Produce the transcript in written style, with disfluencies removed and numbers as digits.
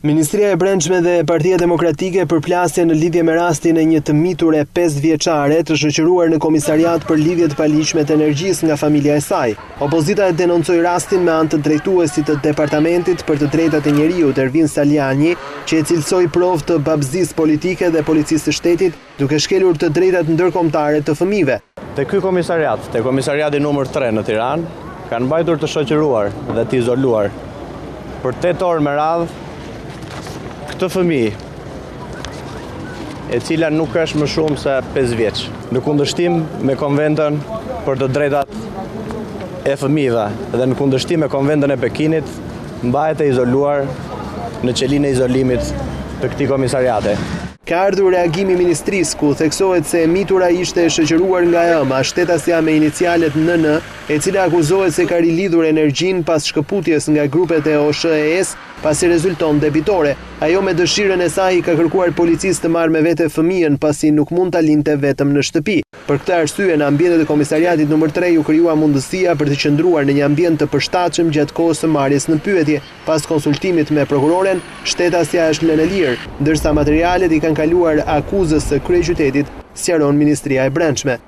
Ministria e Brendshme dhe Partia Demokratike përplasjen në lidhje me rastin e një të miture 5 vjeçare të shoqëruar në komisariat për lidhje të paligjshme të energjisë nga familja e saj. Opozita e denoncoi rastin me anë të drejtuesit të Departamentit për të Drejtat e Njeriut Ervin Saliani, që e cilësoi provë të babëzisë politike dhe policisë së shtetit, duke shkelur të drejtat ndërkombëtare të fëmijëve. Te ky komisariat, te komisariati numër 3 në Tiranë, kanë mbajtur të shoqëruar dhe të izoluar për 8 orë me radhë këtë fëmijë, e cila nuk është më shumë se 5 vjeç, në kundërshtim me Konventën për të drejtat e fëmijëve dhe në kundërshtim me Konventën e Pekinit, mbahet e izoluar në qelinë e izolimit të këtij komisariate. Ka ardhur reagimi i ministrisë ku theksohet se e mitura ishte e shoqëruar nga ëma shtetësia me inicialet NN, e cila akuzohet se ka rilidhur energjinë pas shkëputjes nga grupet e OSHE-s pasi rezulton debitore. Ajo me dëshirën e saj ka kërkuar policisë të marrë me vete fëmijën pasi nuk mund ta linte vetëm në shtëpi. Për këtë arsye në ambientet e komisariatit numër 3 u krijua mundësia për të qëndruar në një ambient të përshtatshëm gjatë kohës së marrjes në pyetje. Pas konsultimit me prokuroren, shtetësia është lënë lirë, ndërsa materialet i kanë kaluar akuzës së kryeqytetit, sqaron Ministria e Brendshme.